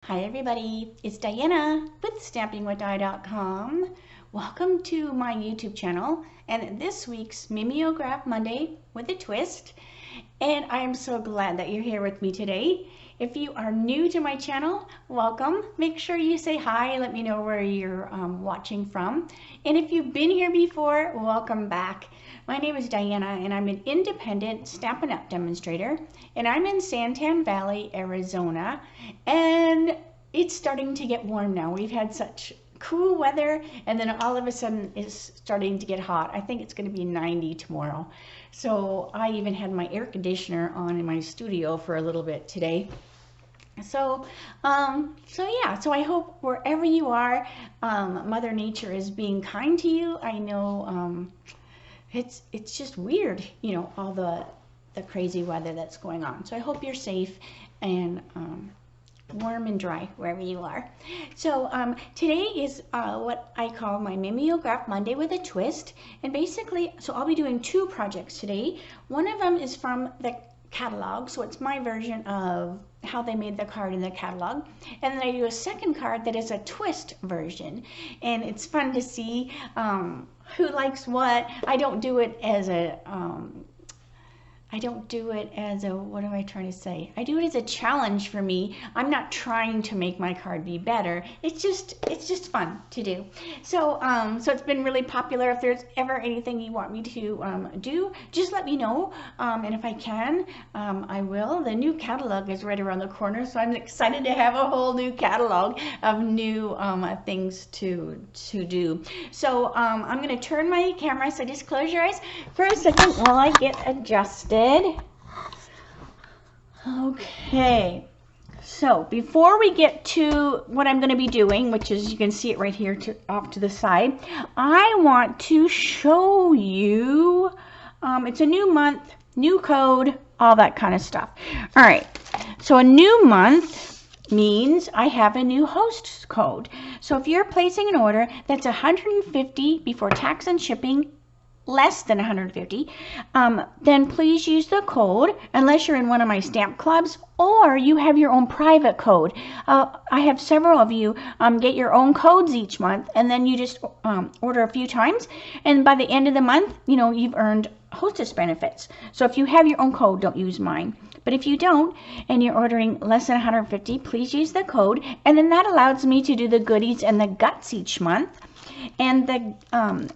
Hi everybody, it's Diana with stampingwithdie.com. Welcome to my YouTube channel and this week's Mimeograph Monday with a twist. And I am so glad that you're here with me today. If you are new to my channel, welcome. Make sure you say hi and let me know where you're watching from. And if you've been here before, welcome back. My name is Diana and I'm an independent Stampin' Up demonstrator, and I'm in Santan Valley, Arizona, and it's starting to get warm now. We've had such cool weather and then all of a sudden it's starting to get hot. I think it's going to be 90 tomorrow. So I even had my air conditioner on in my studio for a little bit today. So I hope wherever you are, Mother Nature is being kind to you. I know it's just weird, you know, all the crazy weather that's going on. So I hope you're safe and warm and dry wherever you are. So today is what I call my Mimeograph Monday with a twist. And basically, so I'll be doing two projects today. One of them is from the catalog, so it's my version of how they made the card in the catalog, and then I do a second card that is a twist version, and it's fun to see who likes what. I don't do it as a what am I trying to say? I do it as a challenge for me. I'm not trying to make my card be better. It's just fun to do. So so it's been really popular. If there's ever anything you want me to do, just let me know. And if I can, I will. The new catalog is right around the corner, so I'm excited to have a whole new catalog of new things to do. So I'm going to turn my camera, so just close your eyes for a second while I get adjusted. Okay, so before we get to what I'm going to be doing, which is, you can see it right here off to the side, I want to show you, it's a new month, new code, all that kind of stuff. All right, so a new month means I have a new host code. So if you're placing an order that's $150 before tax and shipping, less than 150, then please use the code, unless you're in one of my stamp clubs or you have your own private code. I have several of you get your own codes each month, and then you just order a few times, and by the end of the month, you know, you've earned hostess benefits. So if you have your own code, don't use mine. But if you don't, and you're ordering less than 150, please use the code, and then that allows me to do the goodies and the guts each month. And the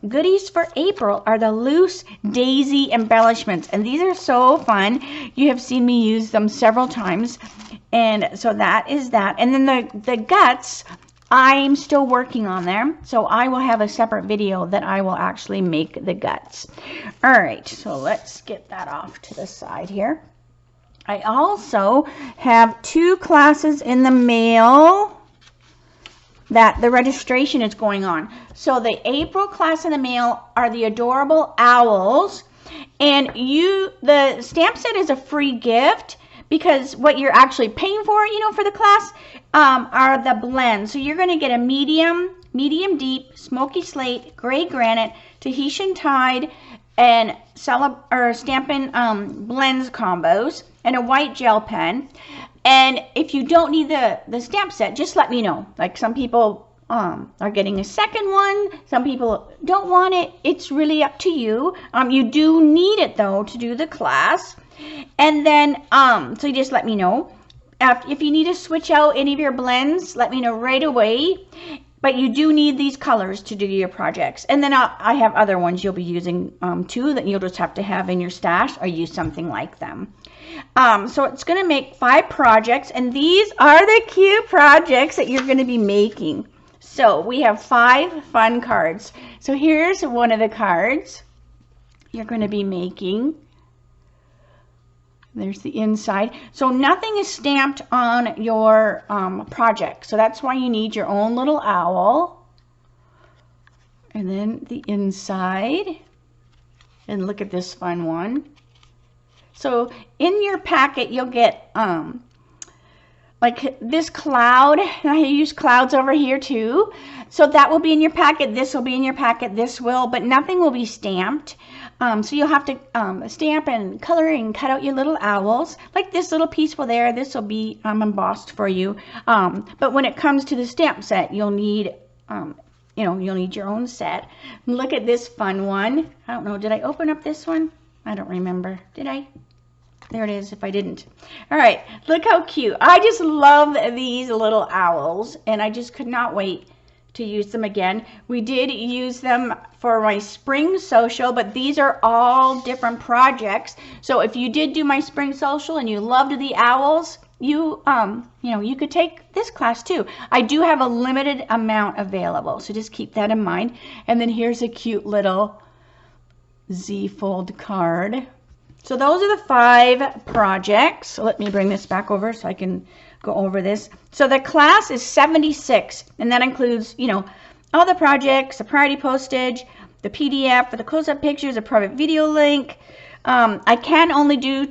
goodies for April are the loose daisy embellishments, and these are so fun. You have seen me use them several times, and so that is that. And then the guts, I'm still working on them, so I will have a separate video that I will actually make the guts. All right, so let's get that off to the side here. I also have two classes in the mail that the registration is going on. So the April class in the mail are the adorable owls, and the stamp set is a free gift, because what you're actually paying for, you know, for the class are the blends. So you're going to get a medium deep, smoky slate, gray granite, Tahitian tide, and Stampin' blends combos, and a white gel pen. And if you don't need the stamp set, just let me know. Like, some people are getting a second one. Some people don't want it. It's really up to you. You do need it, though, to do the class. And then, so you just let me know. If you need to switch out any of your blends, let me know right away. But you do need these colors to do your projects. And then I have other ones you'll be using too, that you'll just have to have in your stash or use something like them. So it's going to make 5 projects, and these are the cute projects that you're going to be making. So we have 5 fun cards. So here's one of the cards you're going to be making. There's the inside. So nothing is stamped on your project. So that's why you need your own little owl. And then the inside. And look at this fun one. So in your packet, you'll get like this cloud. And I use clouds over here too. So that will be in your packet. This will be in your packet. This will, but nothing will be stamped. So you'll have to stamp and color and cut out your little owls. Like this little piece will there. This will be embossed for you. But when it comes to the stamp set, you'll need, you'll need your own set. Look at this fun one. I don't know. Did I open up this one? I don't remember. Did I? There it is if I didn't. All right. Look how cute. I just love these little owls, and I just could not wait to use them again. We did use them for my spring social, but these are all different projects. So if you did do my spring social and you loved the owls, you you could take this class too. I do have a limited amount available, so just keep that in mind. And then here's a cute little Z-fold card. So those are the 5 projects. So let me bring this back over so I can go over this. So the class is 76, and that includes, all the projects, the priority postage, the PDF for the close-up pictures, a private video link. I can only do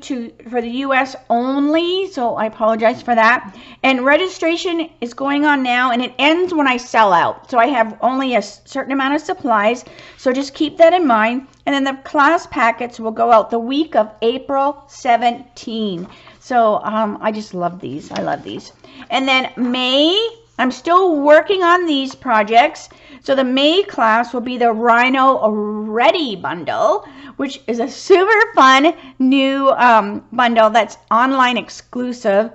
for the US only, so I apologize for that. And registration is going on now, and it ends when I sell out. So I have only a certain amount of supplies, so just keep that in mind. And then the class packets will go out the week of April 17. So I just love these. I love these. And then May, I'm still working on these projects. So the May class will be the Rhino Ready bundle, which is a super fun new bundle that's online exclusive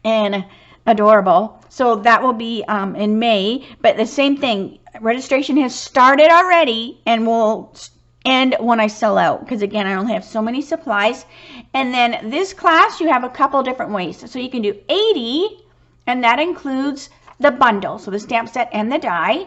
and adorable. So that will be in May. But the same thing, registration has started already and will end when I sell out, because again, I only have so many supplies. And then this class, you have a couple different ways. So you can do 80, and that includes the bundle, so the stamp set and the die.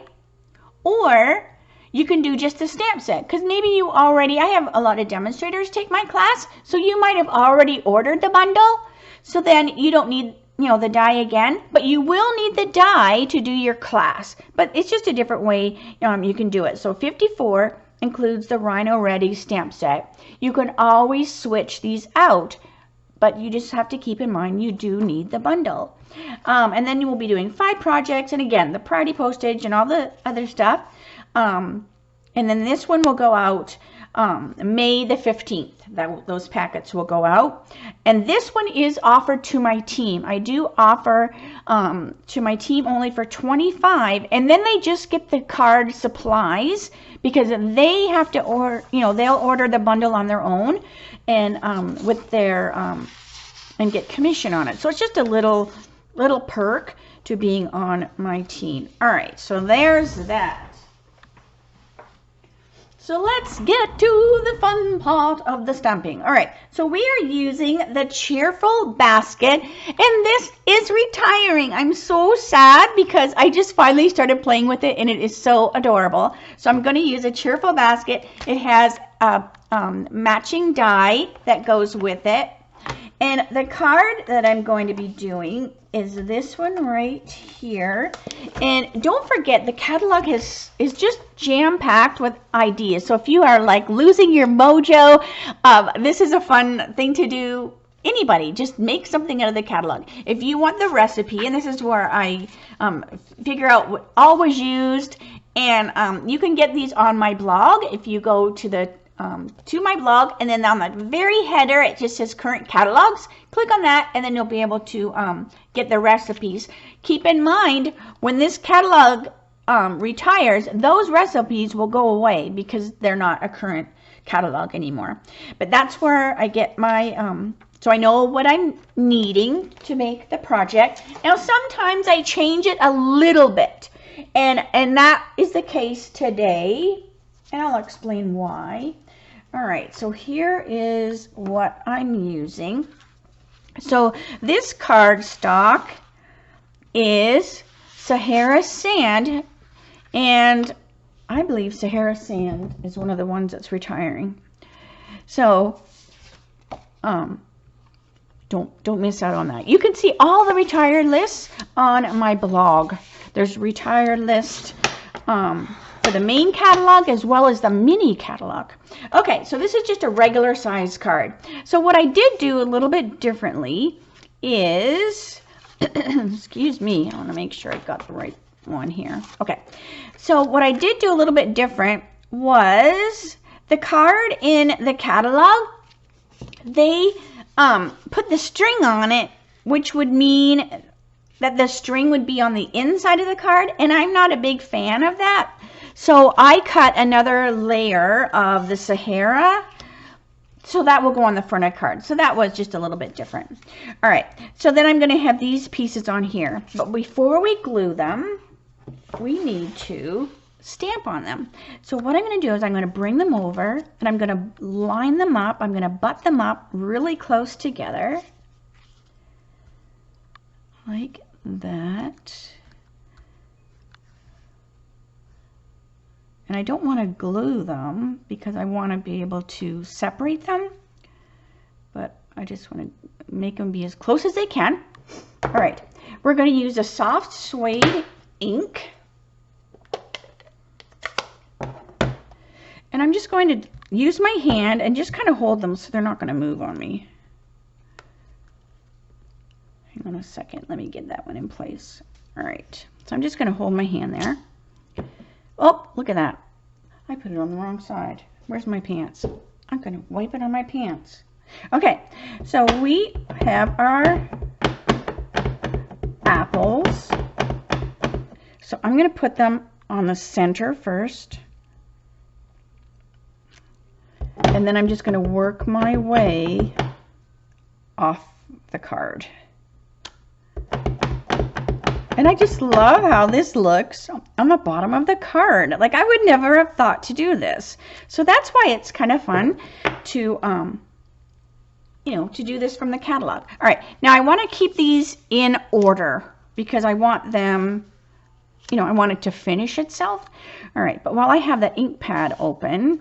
Or you can do just the stamp set, because maybe you already, I have a lot of demonstrators take my class, so you might have already ordered the bundle. So then you don't need, the die again, but you will need the die to do your class. But it's just a different way you can do it. So 54 includes the Rhino Ready stamp set. You can always switch these out, but you just have to keep in mind you do need the bundle. And then you will be doing 5 projects, and again, the priority postage and all the other stuff. And then this one will go out May the 15th. Those packets will go out. And this one is offered to my team. I do offer to my team only for $25, and then they just get the card supplies, because they have to order, they'll order the bundle on their own and with their and get commission on it. So it's just a little perk to being on my team. All right, so there's that. So let's get to the fun part of the stamping. All right, so we are using the Cheerful Basket, and this is retiring. I'm so sad because I just finally started playing with it, and it is so adorable. So I'm going to use a Cheerful Basket. It has a matching die that goes with it. And the card that I'm going to be doing is this one right here. And don't forget, the catalog is just jam-packed with ideas. So if you are like losing your mojo, this is a fun thing to do. Anybody, just make something out of the catalog. If you want the recipe, and this is where I figure out what all was used, and you can get these on my blog if you go to my blog, and then on the very header it just says current catalogs. Click on that, and then you'll be able to get the recipes. Keep in mind, when this catalog retires, those recipes will go away because they're not a current catalog anymore. But that's where I get my so I know what I'm needing to make the project. Now sometimes I change it a little bit, and that is the case today, and I'll explain why. All right, so here is what I'm using. So this cardstock is Sahara Sand, and I believe Sahara Sand is one of the ones that's retiring. So don't miss out on that. You can see all the retired lists on my blog. There's retired list for the main catalog as well as the mini catalog. Okay, so this is just a regular size card. So what I did do a little bit differently is, excuse me, I want to make sure I got the right one here. Okay, so what I did do a little bit different was the card in the catalog, they put the string on it, which would mean that the string would be on the inside of the card, and I'm not a big fan of that. So I cut another layer of the Sahara, so that will go on the front of the card. So that was just a little bit different. All right, so then I'm going to have these pieces on here. But before we glue them, we need to stamp on them. So what I'm going to do is I'm going to bring them over, and I'm going to line them up. I'm going to butt them up really close together, like that. And I don't want to glue them because I want to be able to separate them, but I just want to make them be as close as they can. All right, we're going to use a soft suede ink, and I'm just going to use my hand and just kind of hold them so they're not going to move on me. Hang on a second, let me get that one in place. All right, so I'm just going to hold my hand there. Oh, look at that. I put it on the wrong side. Where's my pants? I'm going to wipe it on my pants. Okay, so we have our apples. So I'm going to put them on the center first. And then I'm just going to work my way off the card. And I just love how this looks on the bottom of the card. Like, I would never have thought to do this. So that's why it's kind of fun to, you know, to do this from the catalog. All right, now I want to keep these in order because I want them, you know, I want it to finish itself. All right, but while I have the ink pad open,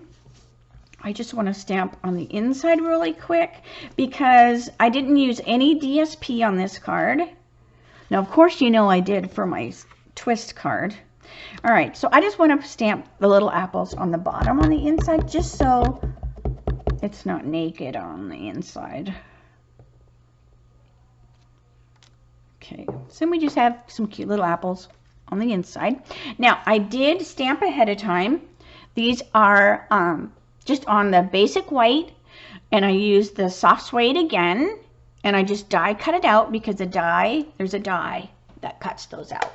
I just want to stamp on the inside really quick because I didn't use any DSP on this card. Now, of course, you know I did for my twist card. All right, so I just want to stamp the little apples on the bottom on the inside just so it's not naked on the inside. Okay, so then we just have some cute little apples on the inside. Now, I did stamp ahead of time. These are just on the basic white, and I used the soft suede again. And I just die cut it out because the die, there's a die that cuts those out.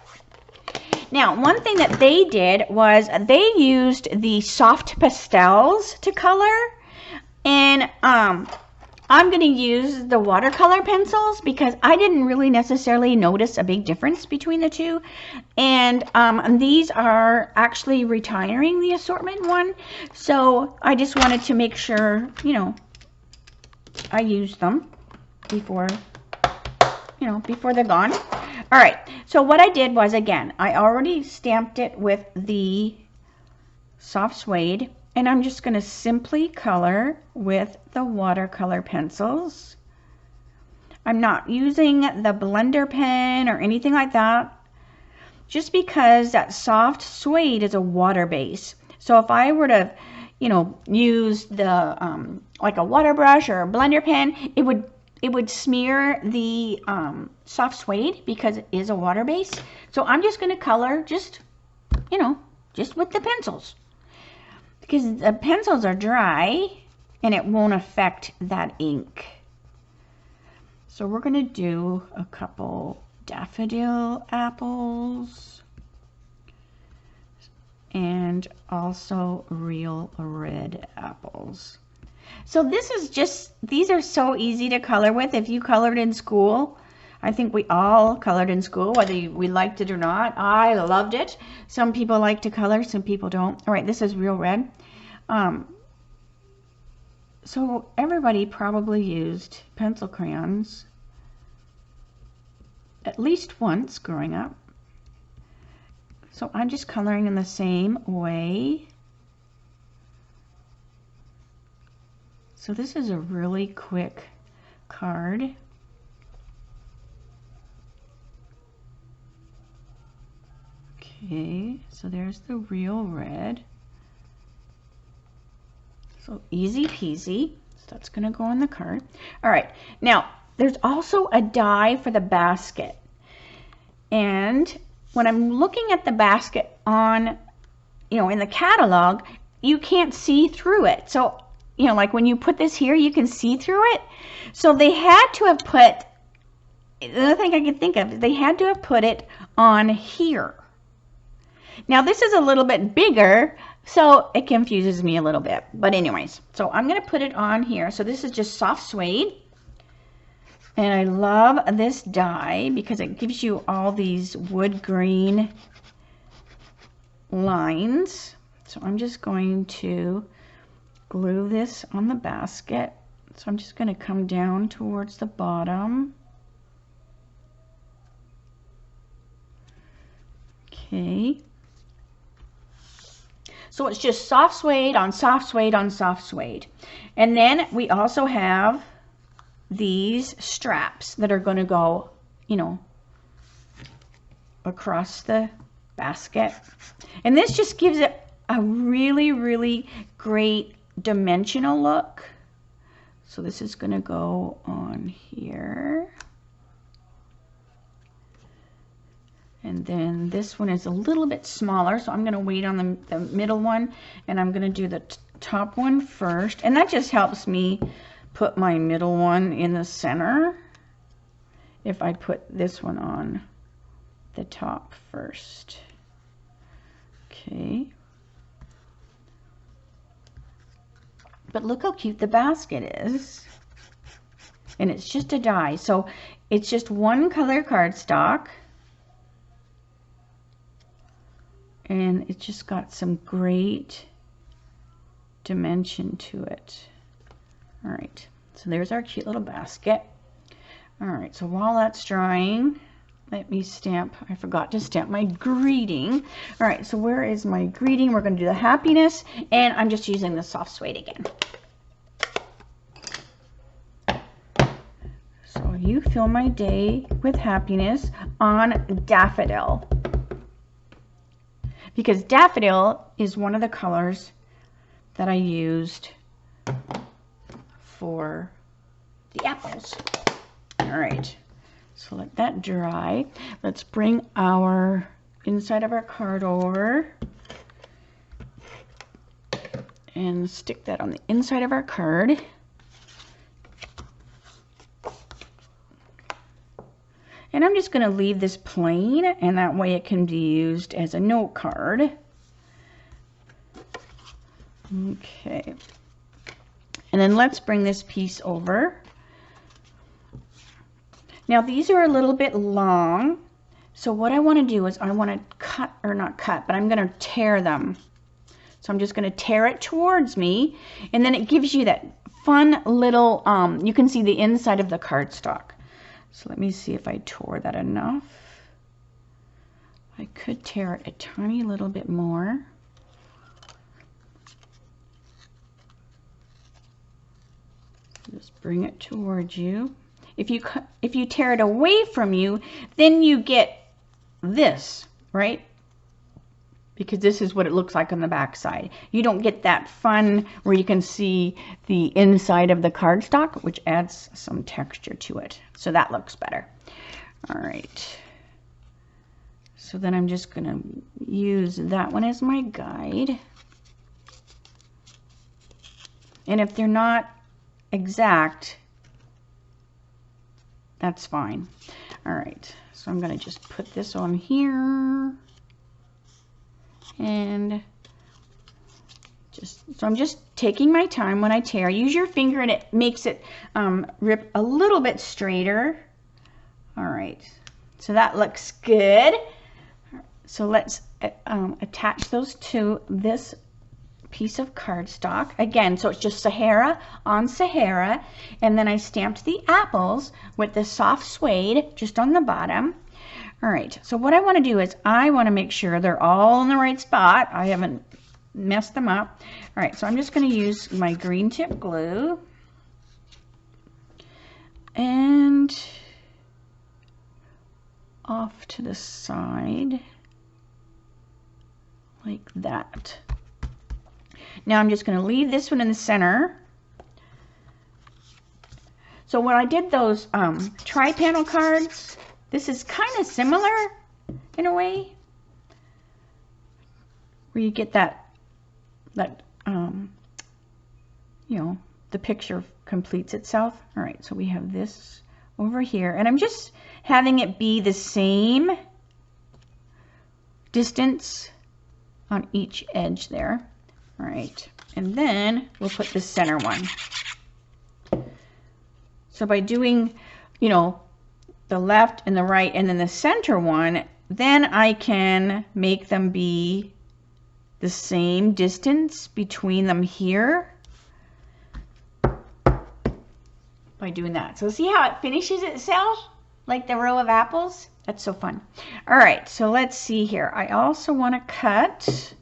Now, one thing that they did was they used the soft pastels to color. And I'm going to use the watercolor pencils because I didn't really necessarily notice a big difference between the two. And these are actually retiring the assortment one. So I just wanted to make sure, you know, I used them before, you know, before they're gone. All right, so what I did was, again, I already stamped it with the soft suede, and I'm just going to simply color with the watercolor pencils. I'm not using the blender pen or anything like that, just because that soft suede is a water base. So if I were to, you know, use the like a water brush or a blender pen, it would smear the soft suede because it is a water base. So I'm just going to color just, you know, just with the pencils. Because the pencils are dry and it won't affect that ink. So we're going to do a couple daffodil apples. And also real red apples. So this is just, these are so easy to color with. If you colored in school, I think we all colored in school, whether we liked it or not. I loved it. Some people like to color, some people don't. All right, this is real red. So everybody probably used pencil crayons at least once growing up. So I'm just coloring in the same way. So this is a really quick card. Okay, so there's the real red. So easy peasy. So that's going to go on the card. All right, now there's also a die for the basket. And when I'm looking at the basket on, you know, in the catalog, you can't see through it. So, you know, like when you put this here, you can see through it. So they had to have put, the other thing I can think of, they had to have put it on here. Now this is a little bit bigger, so it confuses me a little bit. But anyways, so I'm going to put it on here. So this is just soft suede. And I love this die because it gives you all these wood grain lines. So I'm just going to glue this on the basket. So I'm just going to come down towards the bottom. Okay. So it's just soft suede on soft suede on soft suede. And then we also have these straps that are going to go, you know, across the basket. And this just gives it a really, really great dimensional look. So this is going to go on here. And then this one is a little bit smaller, so I'm going to wait on the middle one, and I'm going to do the top one first. And that just helps me put my middle one in the center if I put this one on the top first. Okay. But look how cute the basket is. And it's just a die. So it's just one color cardstock. And it's just got some great dimension to it. All right, so there's our cute little basket. All right, so while that's drying, let me stamp. I forgot to stamp my greeting. All right, so where is my greeting? We're going to do the happiness, and I'm just using the soft suede again. So you fill my day with happiness on daffodil. Because daffodil is one of the colors that I used for the apples. All right, so let that dry. Let's bring our inside of our card over and stick that on the inside of our card. And I'm just going to leave this plain, and that way it can be used as a note card. Okay. And then let's bring this piece over. Now these are a little bit long. So what I want to do is I want to cut, or not cut, but I'm going to tear them. So I'm just going to tear it towards me. And then it gives you that fun little, you can see the inside of the cardstock. So let me see if I tore that enough. I could tear it a tiny little bit more. Just bring it towards you. If you tear it away from you, then you get this, right? Because this is what it looks like on the back side. You don't get that fun where you can see the inside of the cardstock, which adds some texture to it. So that looks better. All right. So then I'm just going to use that one as my guide. And if they're not exact, that's fine. All right. So I'm going to just put this on here. And so I'm just taking my time when I tear. Use your finger and it makes it rip a little bit straighter. All right, so that looks good. So let's attach those to this piece of cardstock. Again, so it's just Sahara on Sahara. And then I stamped the apples with the soft suede just on the bottom. All right, so what I want to do is I want to make sure they're all in the right spot. I haven't messed them up. All right, so I'm just going to use my green tip glue. And off to the side, like that. Now I'm just going to leave this one in the center. So when I did those tri-panel cards, this is kind of similar in a way, where you get that you know, the picture completes itself. All right, so we have this over here, and I'm just having it be the same distance on each edge there. All right, and then we'll put the center one. So by doing, you know, the left and the right and then the center one, then I can make them be the same distance between them here by doing that. So see how it finishes itself like the row of apples? That's so fun. All right, so let's see here. I also want to cut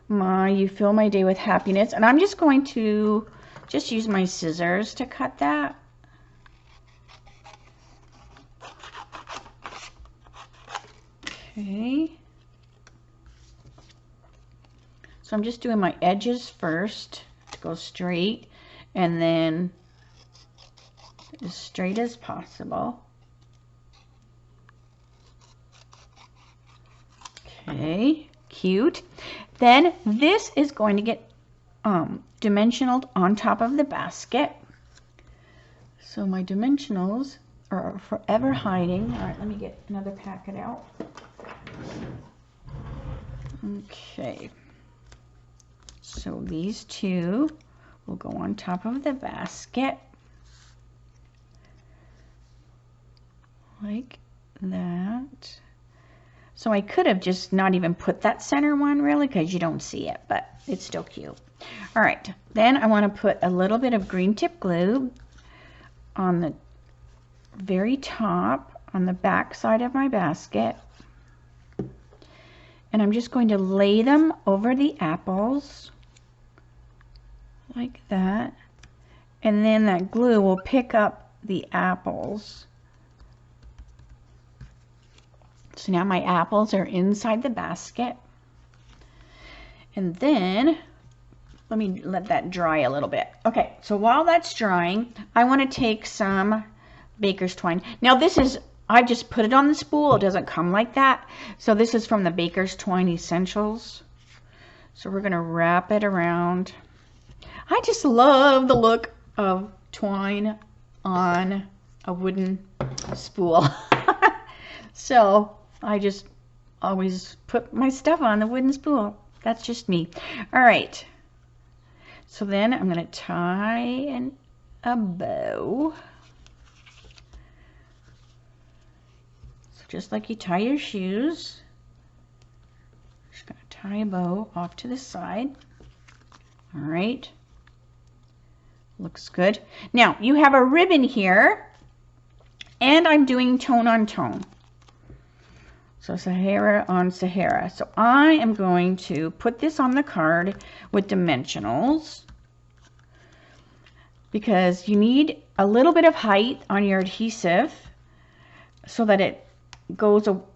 my You Fill My Day with Happiness, and I'm just going to just use my scissors to cut that. Okay. So I'm just doing my edges first to go straight, and then as straight as possible. Okay, cute. Then this is going to get dimensionaled on top of the basket. So my dimensionals are forever hiding. All right, let me get another packet out. Okay. So these two will go on top of the basket like that. So I could have just not even put that center one really, because you don't see it, but it's still cute. All right, then I want to put a little bit of green tip glue on the very top on the back side of my basket. And I'm just going to lay them over the apples like that. And then that glue will pick up the apples. So now my apples are inside the basket. And then, let me let that dry a little bit. Okay, so while that's drying, I want to take some baker's twine. Now this is, I just put it on the spool. It doesn't come like that. So this is from the Baker's Twine Essentials. So we're going to wrap it around. I just love the look of twine on a wooden spool. So I just always put my stuff on the wooden spool. That's just me. All right. So then I'm going to tie a bow. So just like you tie your shoes, just going to tie a bow off to the side. All right. Looks good. Now you have a ribbon here, and I'm doing tone on tone. So Sahara on Sahara. So I am going to put this on the card with dimensionals because you need a little bit of height on your adhesive so that it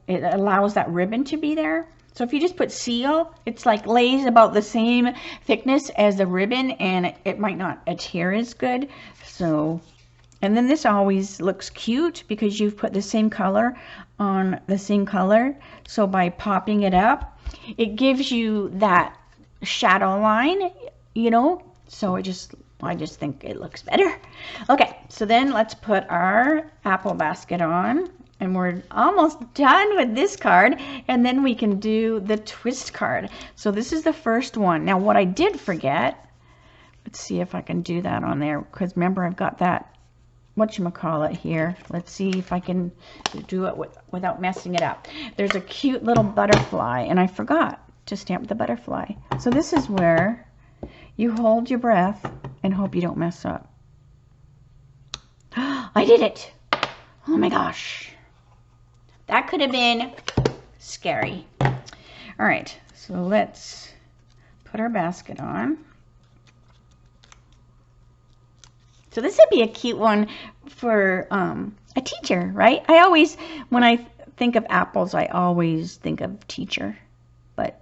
allows that ribbon to be there. So if you just put seal, it's like lays about the same thickness as the ribbon, and it might not adhere as good. So, and then this always looks cute because you've put the same color on the same color. So by popping it up, it gives you that shadow line, you know. So I just think it looks better. Okay, so then let's put our apple basket on. And we're almost done with this card, and then we can do the twist card. So this is the first one. Now what I did forget, let's see if I can do that on there, because remember I've got that whatchamacallit here. Let's see if I can do it without messing it up. There's a cute little butterfly, and I forgot to stamp the butterfly. So this is where you hold your breath and hope you don't mess up. I did it! Oh my gosh. That could have been scary. All right, so let's put our basket on. So this would be a cute one for a teacher, right? I always, when I think of apples, I always think of teacher, but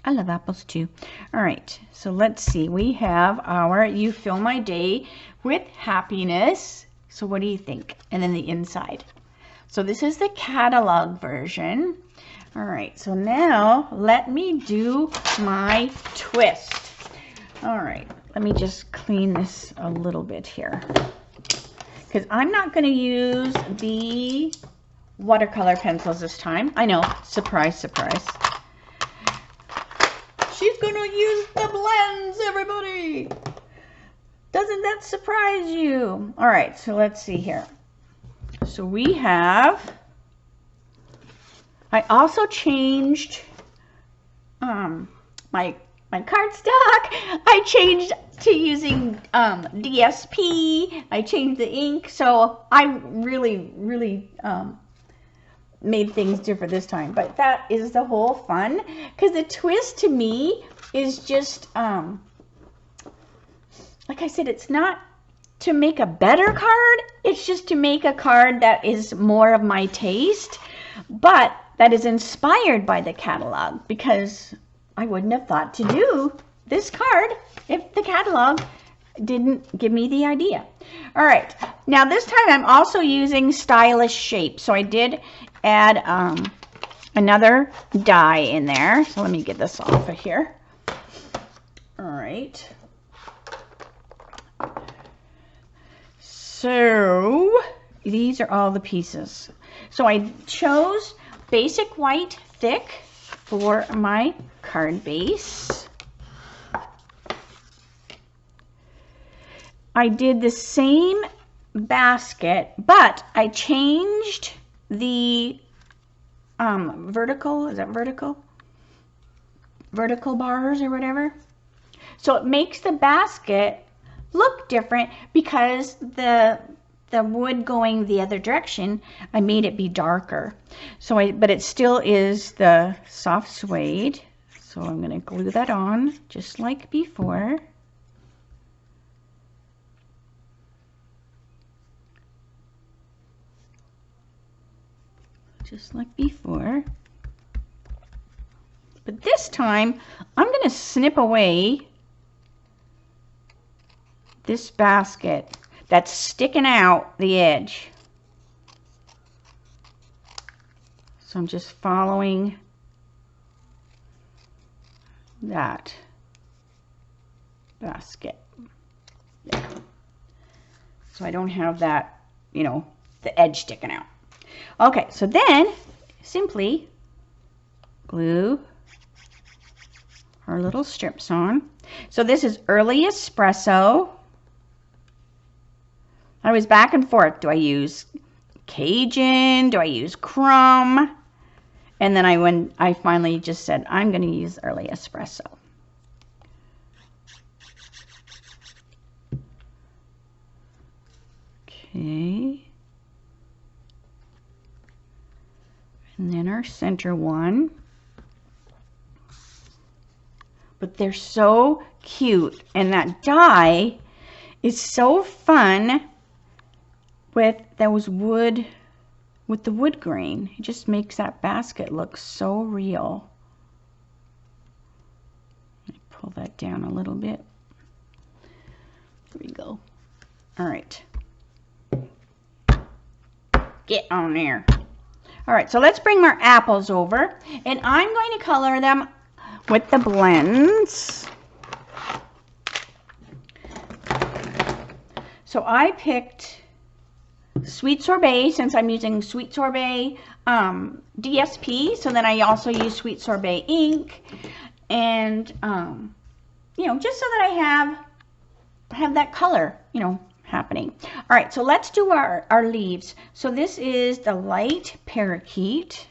I love apples too. All right, so let's see. We have our You Fill My Day with Happiness. So what do you think? And then the inside. So this is the catalog version. All right, so now let me do my twist. All right, let me just clean this a little bit here, because I'm not going to use the watercolor pencils this time. I know, surprise, surprise. She's going to use the blends, everybody. Doesn't that surprise you? All right, so let's see here. So we have, I also changed my cardstock. I changed to using DSP. I changed the ink, so I really made things different this time. But that is the whole fun, because the twist to me is just like I said, it's not to make a better card, it's just to make a card that is more of my taste, but that is inspired by the catalog, because I wouldn't have thought to do this card if the catalog didn't give me the idea. All right, now this time I'm also using stylish shapes. So I did add another die in there. So let me get this off of here. All right. So these are all the pieces. So I chose basic white thick for my card base. I did the same basket, but I changed the vertical, is that vertical? Vertical bars or whatever. So it makes the basket look different, because the wood going the other direction, I made it be darker. So but it still is the soft suede. So I'm going to glue that on just like before. Just like before. But this time, I'm going to snip away this basket that's sticking out the edge. So I'm just following that basket there. So I don't have that, you know, the edge sticking out. Okay, so then simply glue our little strips on. So this is early espresso. I was back and forth. Do I use Cajun? Do I use crumb? And then I finally just said, I'm going to use early espresso. Okay. And then our center one. But they're so cute. And that die is so fun with those wood, with the wood grain. It just makes that basket look so real. Let me pull that down a little bit. There we go. All right. Get on there. All right, so let's bring our apples over, and I'm going to color them with the blends. So I picked Sweet Sorbet, since I'm using Sweet Sorbet DSP, so then I also use Sweet Sorbet ink, and you know, just so that I have that color, you know, happening. All right, so let's do our leaves. So this is the light parakeet,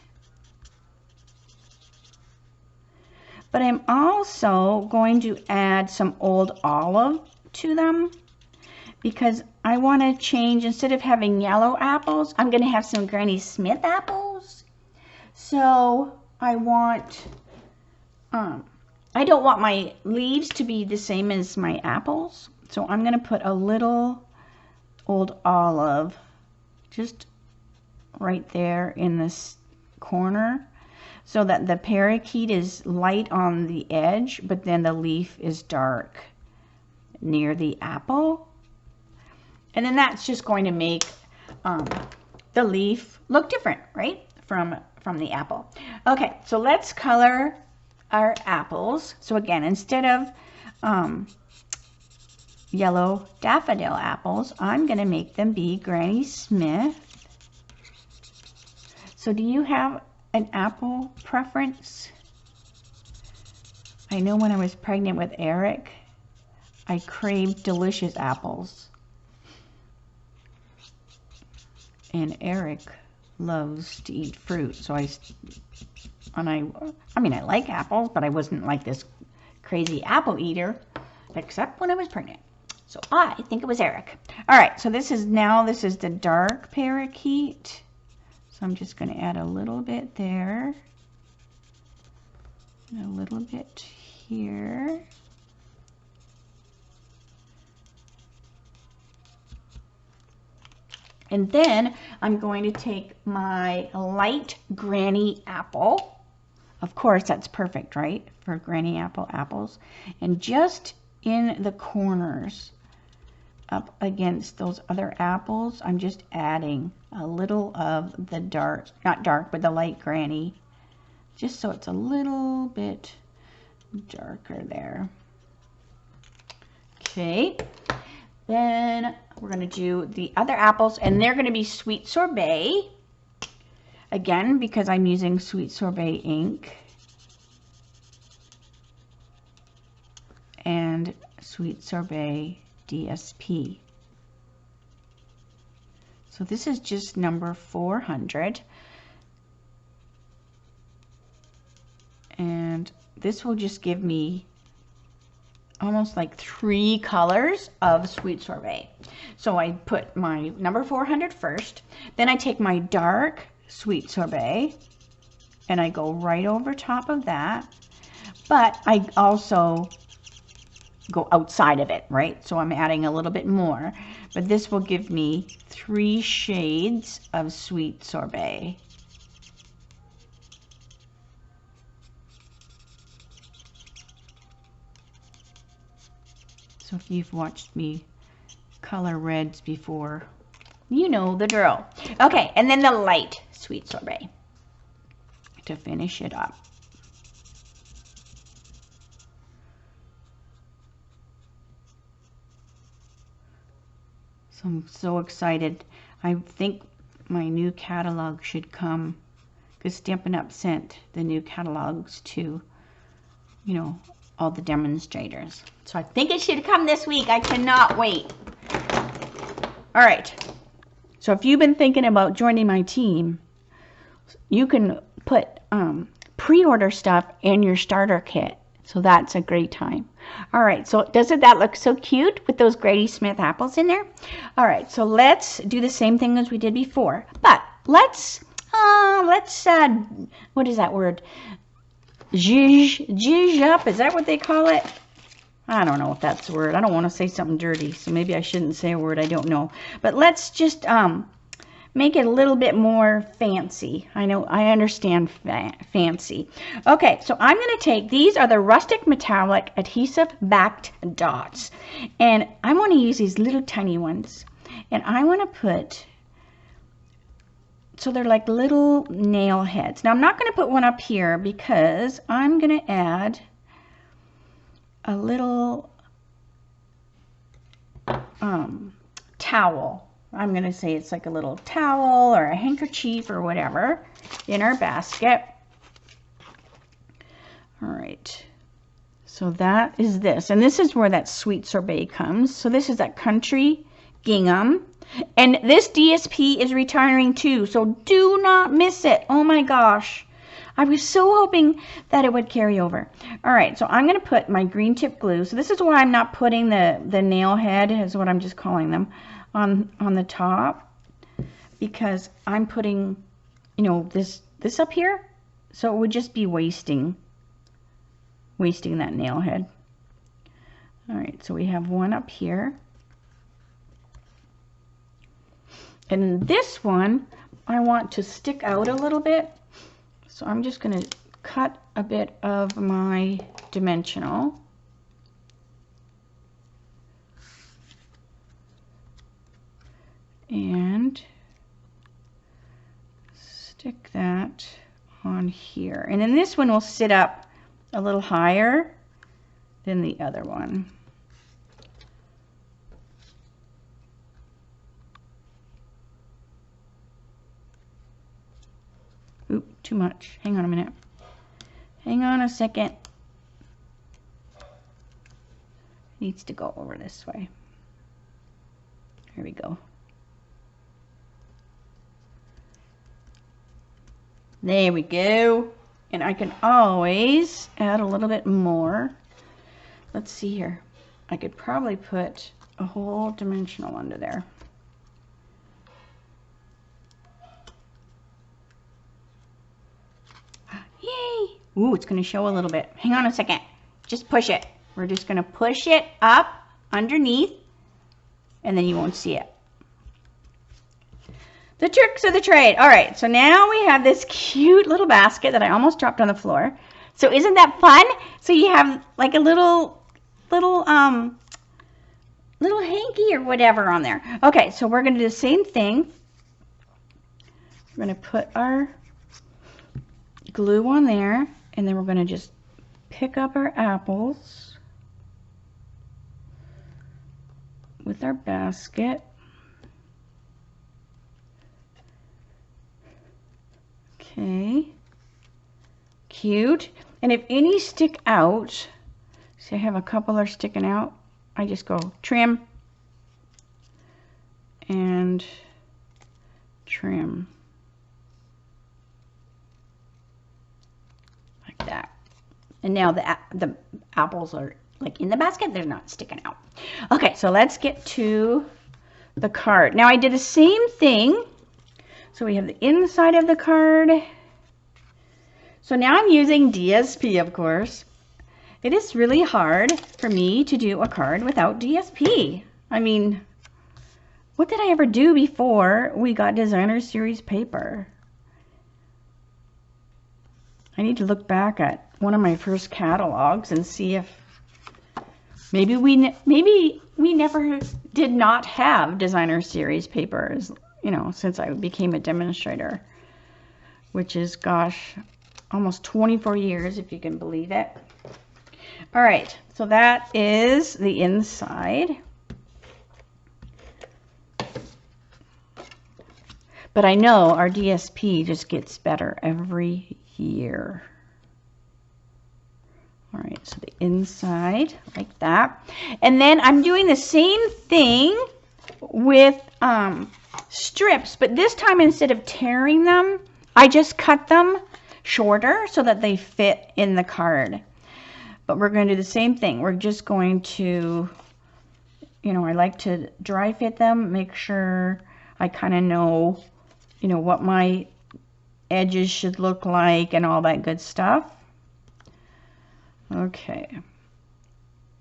but I'm also going to add some old olive to them, because I want to change, instead of having yellow apples, I'm going to have some Granny Smith apples. So I want, I don't want my leaves to be the same as my apples. So I'm going to put a little old olive just right there in this corner, so that the parakeet is light on the edge, but then the leaf is dark near the apple. And then that's just going to make the leaf look different, right, from the apple. Okay, so let's color our apples. So again, instead of yellow daffodil apples, I'm going to make them be Granny Smith. So do you have an apple preference? I know when I was pregnant with Eric, I craved delicious apples. And Eric loves to eat fruit, so I mean, I like apples, but I wasn't like this crazy apple eater, except when I was pregnant. So I think it was Eric. All right, so this is the dark parakeet. So I'm just going to add a little bit there, and a little bit here. And then I'm going to take my light granny apple. Of course, that's perfect, right? For granny apples. And just in the corners, up against those other apples, I'm just adding a little of the dark, not dark, but the light granny. Just so it's a little bit darker there. Okay. Then we're going to do the other apples, and they're going to be sweet sorbet. Again, because I'm using sweet sorbet ink and sweet sorbet DSP. So this is just number 400. And this will just give me almost like 3 colors of sweet sorbet. So I put my number 400 first, then I take my dark sweet sorbet and I go right over top of that, but I also go outside of it, right? So I'm adding a little bit more, but this will give me 3 shades of sweet sorbet. So if you've watched me color reds before, you know the drill. Okay, and then the light sweet sorbet to finish it up. So I'm so excited. I think my new catalog should come, because Stampin' Up sent the new catalogs to, you know, all the demonstrators. So I think it should come this week. I cannot wait. All right. So if you've been thinking about joining my team, you can put pre-order stuff in your starter kit. So that's a great time. All right. So doesn't that look so cute with those Granny Smith apples in there? All right. So let's do the same thing as we did before. But let's what is that word? Zhuzh up, is that what they call it? I don't know if that's the word. I don't want to say something dirty, so maybe I shouldn't say a word I don't know. But let's just make it a little bit more fancy. I know, I understand fancy. Okay, so I'm going to take, these are the rustic metallic adhesive backed dots. And I want to use these little tiny ones. And I want to put, so they're like little nail heads. Now I'm not going to put one up here because I'm going to add a little towel. I'm going to say it's like a little towel or a handkerchief or whatever in our basket. All right. So that is this. And this is where that sweet sorbet comes. So this is that country gingham. And this DSP is retiring too, so do not miss it. Oh my gosh. I was so hoping that it would carry over. All right, so I'm going to put my green tip glue. So this is why I'm not putting the nail head, is what I'm just calling them, on the top. Because I'm putting, you know, this up here. So it would just be wasting that nail head. All right, so we have one up here. And this one, I want to stick out a little bit. So I'm just going to cut a bit of my dimensional. And stick that on here. And then this one will sit up a little higher than the other one. Oop, too much. Hang on a minute. Hang on a second. Needs to go over this way. Here we go. There we go. And I can always add a little bit more. Let's see here. I could probably put a whole dimensional under there. Yay! Ooh, it's going to show a little bit. Hang on a second. Just push it. We're just going to push it up underneath, and then you won't see it. The tricks of the trade. All right, so now we have this cute little basket that I almost dropped on the floor. So isn't that fun? So you have like a little hanky or whatever on there. Okay, so we're going to do the same thing. We're going to put our glue on there, and then we're going to just pick up our apples with our basket. Okay, cute. And if any stick out, see I have a couple are sticking out, I just go trim and trim like that. And now the apples are like in the basket, they're not sticking out. Okay, so let's get to the card. Now I did the same thing. So we have the inside of the card. So now I'm using DSP, of course. It is really hard for me to do a card without DSP. I mean, what did I ever do before we got designer series paper? I need to look back at one of my first catalogs and see if maybe we never did not have designer series papers, you know, since I became a demonstrator, which is, gosh, almost 24 years, if you can believe it. All right, so that is the inside. But I know our DSP just gets better every year. All right, so the inside like that. And then I'm doing the same thing with strips, but this time instead of tearing them, I just cut them shorter so that they fit in the card. But we're going to do the same thing. We're just going to, you know, I like to dry fit them, make sure I kind of know, you know, what my edges should look like and all that good stuff. Okay,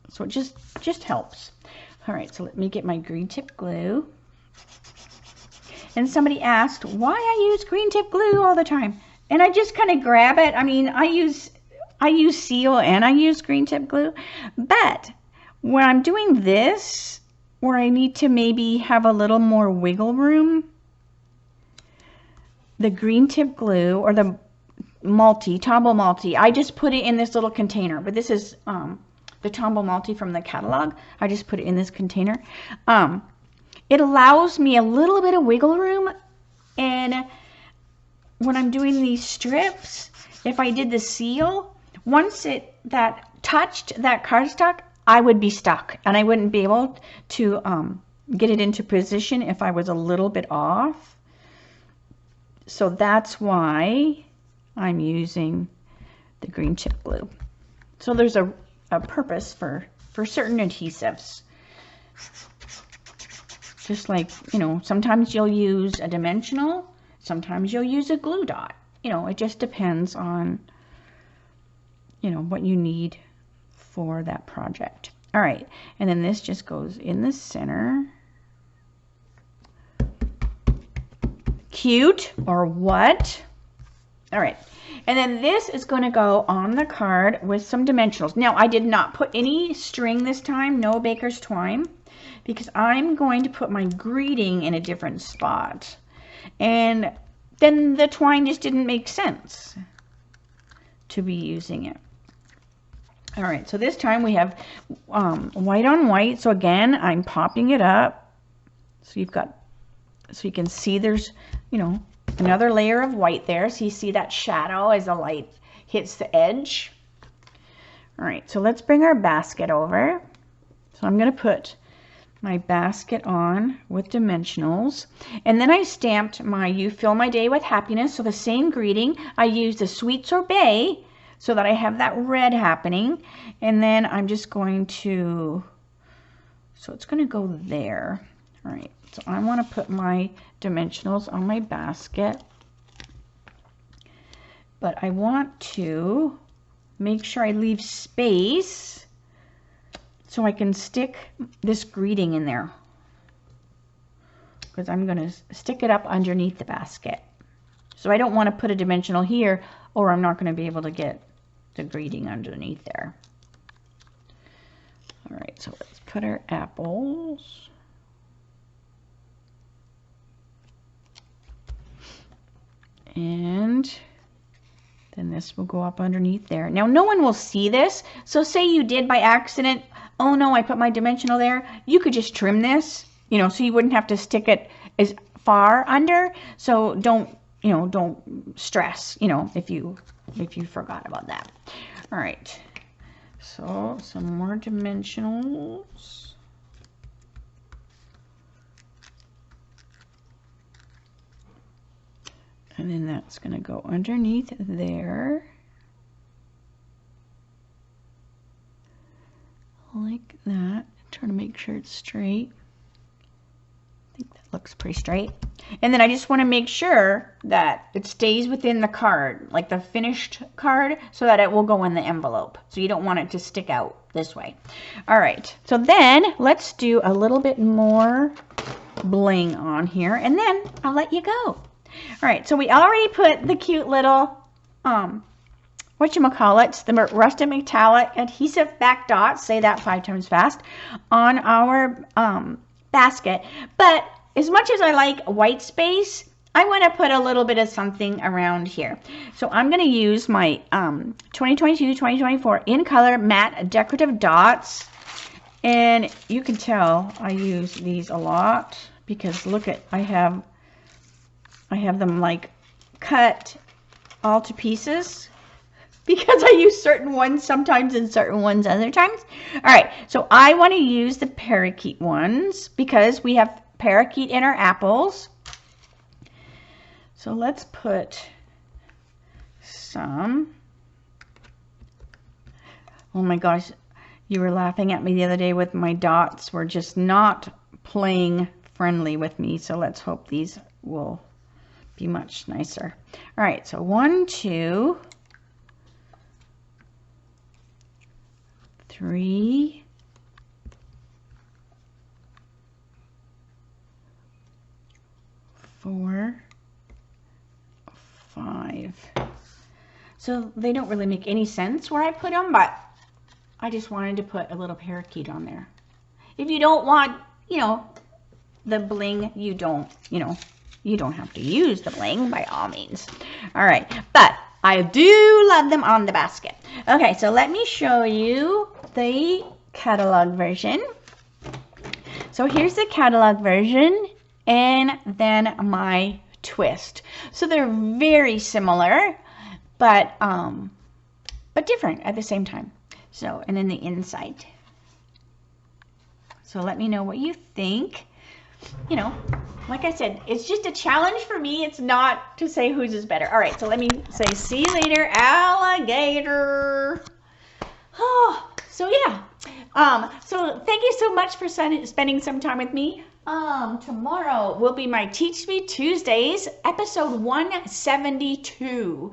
so it just helps. All right, so let me get my green tip glue. And somebody asked why I use green tip glue all the time, and I just kind of grab it. I mean, I use seal and I use green tip glue, but when I'm doing this, where I need to maybe have a little more wiggle room, the green tip glue or the Tombow Multi, I just put it in this little container. But this is the Tombow Multi from the catalog. I just put it in this container. It allows me a little bit of wiggle room, and when I'm doing these strips, if I did the seal, once that touched that cardstock, I would be stuck and I wouldn't be able to get it into position if I was a little bit off. So that's why I'm using the green tip glue. So there's a purpose for certain adhesives. Just like, you know, sometimes you'll use a dimensional, sometimes you'll use a glue dot. You know, it just depends on, you know, what you need for that project. All right, and then this just goes in the center. Cute, or what? All right, and then this is going to go on the card with some dimensionals. Now, I did not put any string this time, no baker's twine, because I'm going to put my greeting in a different spot. And then the twine just didn't make sense to be using it. All right, so this time we have white on white. So again, I'm popping it up. So you've got, so you can see there's, you know, another layer of white there. So you see that shadow as the light hits the edge. All right, so let's bring our basket over. So I'm going to put my basket on with dimensionals, and then I stamped my "You Fill My Day with Happiness." So the same greeting, I used the sweet sorbet so that I have that red happening, and then I'm just going to, so it's going to go there. All right, so I want to put my dimensionals on my basket, but I want to make sure I leave space so I can stick this greeting in there, because I'm going to stick it up underneath the basket. So I don't want to put a dimensional here, or I'm not going to be able to get the greeting underneath there. All right, so let's put our apples. And then this will go up underneath there. Now, no one will see this. So say you did by accident, oh no, I put my dimensional there. You could just trim this, you know, so you wouldn't have to stick it as far under. So don't, you know, don't stress, you know, if you forgot about that. All right. So some more dimensionals. And then that's going to go underneath there. Like that. Trying to make sure it's straight. I think that looks pretty straight. And then I just want to make sure that it stays within the card, like the finished card, so that it will go in the envelope. So you don't want it to stick out this way. All right. So then let's do a little bit more bling on here, and then I'll let you go. All right, so we already put the cute little, whatchamacallits, the rusted metallic adhesive back dots, say that 5 times fast, on our basket. But as much as I like white space, I want to put a little bit of something around here. So I'm going to use my 2022-2024 in color matte decorative dots. And you can tell I use these a lot because look at, I have them like cut all to pieces because I use certain ones sometimes and certain ones other times. All right, so I want to use the parakeet ones because we have parakeet in our apples. So let's put some. Oh my gosh, you were laughing at me the other day with my dots were just not playing friendly with me. So let's hope these will be much nicer. All right, so 1, 2, 3, 4, 5. So they don't really make any sense where I put them, but I just wanted to put a little parakeet on there. If you don't want, you know, the bling, you don't have to use the bling by all means. All right, but I do love them on the basket. Okay, so let me show you the catalog version. So here's the catalog version and then my twist. So they're very similar, but different at the same time. So, and then the inside. So let me know what you think. You know, like I said, it's just a challenge for me. It's not to say whose is better. All right, so let me say, see you later, alligator. Oh, so yeah. So thank you so much for spending some time with me. Tomorrow will be my Teach Me Tuesdays, episode 172.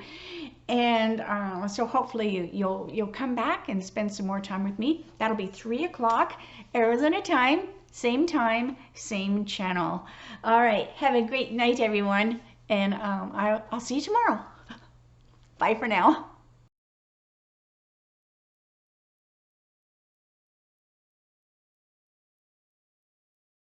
And so hopefully you'll come back and spend some more time with me. That'll be 3 o'clock Arizona time, same channel. All right, have a great night, everyone, and I'll see you tomorrow. Bye for now.